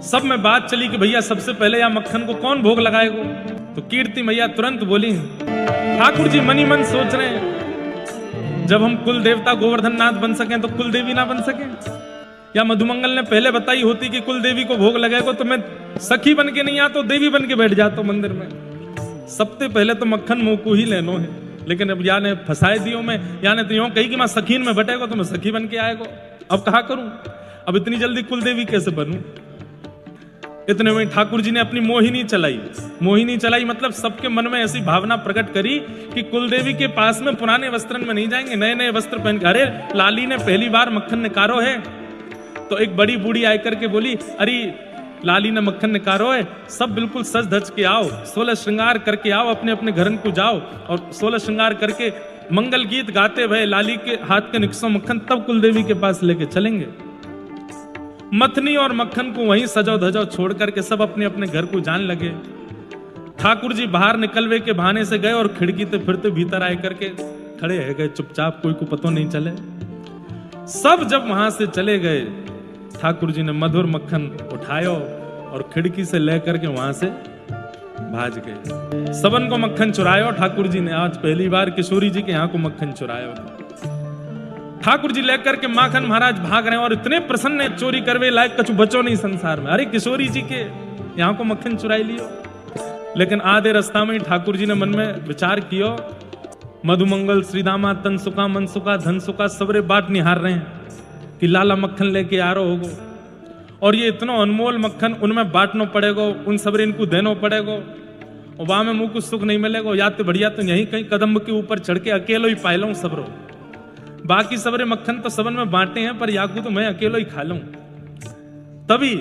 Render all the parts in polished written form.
सब में बात चली कि भैया सबसे पहले यहाँ मक्खन को कौन भोग लगाएगा। तो कीर्ति मैया तुरंत बोली, ठाकुर जी मनी मन सोच रहे हैं जब हम कुल देवता गोवर्धन नाथ बन सकें तो कुल देवी ना बन सकें। या मधुमंगल ने पहले बताई होती कि कुल देवी को भोग लगेगा तो मैं सखी बन के नहीं आता, देवी बन के बैठ जाता मंदिर में। सबसे पहले तो मक्खन मुंह को ही लेनो है, लेकिन अब याने फंसाए दियो में, याने तो यूं कही कि मैं सखीन में बटेगा तो मैं सखी बन के आएगा। अब कहा करूं, अब इतनी जल्दी कुल देवी कैसे बनूं। इतने में ठाकुर जी ने अपनी मोहिनी चलाई मतलब सबके मन में ऐसी भावना प्रकट करी कि कुलदेवी के पास में पुराने वस्त्रन में नहीं जाएंगे, नए नए वस्त्र पहन के। अरे लाली ने पहली बार मक्खन निकारो है। तो एक बड़ी बूढ़ी आकर के बोली, अरे लाली ने मक्खन निकारो है, सब बिल्कुल सज धज के आओ, 16 श्रृंगार करके आओ, अपने अपने घरन को जाओ और 16 श्रृंगार करके मंगल गीत गाते भय लाली के हाथ के निकसो मक्खन, तब कुलदेवी के पास लेके चलेंगे। मथनी और मक्खन को वहीं सजो धजो छोड़ करके सब अपने अपने घर को जान लगे। ठाकुर जी बाहर निकलवे के बहाने से गए और खिड़की से फिरते भीतर आए करके खड़े रह गए चुपचाप, कोई को पता नहीं चले। सब जब वहां से चले गए, ठाकुर जी ने मधुर मक्खन उठायो और खिड़की से लेकर के वहां से भाज गए। सबन को मक्खन चुरायो ठाकुर जी ने। आज पहली बार किशोरी जी के यहाँ को मक्खन चुरायो। ठाकुर जी लेकर के माखन महाराज भाग रहे हैं और इतने प्रसन्न है, चोरी करवे लायक कछु बचो नहीं संसार में। अरे किशोरी जी के यहाँ को मक्खन चुराई लियो। लेकिन आधे रास्ता में ठाकुर जी ने मन में विचार कियो, मधुमंगल श्रीदामा तन सुखा मन सुखा धन सुखा सबरे बाट निहार रहे हैं कि लाला मक्खन लेके आ रहा होगो और ये इतना अनमोल मक्खन उनमें बांटना पड़ेगा, उन सबरे इनको देना पड़ेगा और वहां में मुंह को सुख नहीं मिलेगा। या तो बढ़िया तो यहीं कहीं कदम के ऊपर चढ़ के अकेलो ही पाए लूं सबरो, बाकी सबरे मक्खन तो सबन में बांटे हैं पर याकू तो मैं अकेलो ही खा लूं। तभी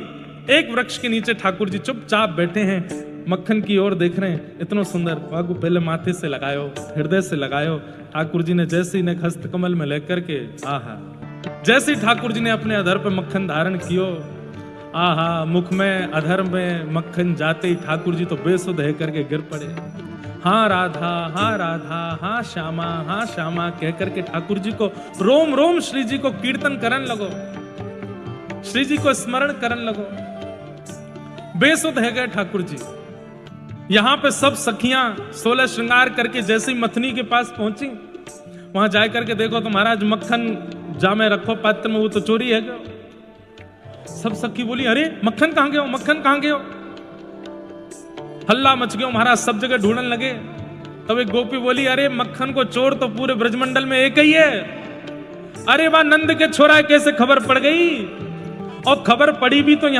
एक वृक्ष के नीचे ठाकुर जी चुपचाप बैठे हैं, मक्खन की ओर देख रहे हैं। इतना सुंदर वागू पहले माथे से लगायो, हृदय से लगायो। ठाकुर जी ने जैसे ही हस्त कमल में लेकर के आहा, जैसे ठाकुर जी ने अपने अधर पे मक्खन धारण कियो, आहा मुख में अधर में मक्खन जाते ही ठाकुर जी तो बेसुध है करके गिर पड़े। हाँ राधा हाँ श्यामा कह करके ठाकुर जी को रोम रोम श्री जी को कीर्तन करन लगो, श्री जी को स्मरण करन लगो। बेसुध है गए ठाकुर जी। यहां पे सब सखियां 16 श्रृंगार करके जैसे ही मथनी के पास पहुंची, वहां जाकर करके देखो तो महाराज मक्खन जा में रखो पात्र में, वो तो चोरी है। सब सखी बोली, अरे मक्खन कहां गए हो, मक्खन कहां गए हो। हल्ला मच गया महाराज, सब जगह ढूंढने लगे। तब एक गोपी बोली, अरे मक्खन को चोर तो पूरे ब्रजमंडल में एक ही है। अरे वाह नंद के छोरा कैसे खबर पड़ गई, और खबर पड़ी भी तो यहाँ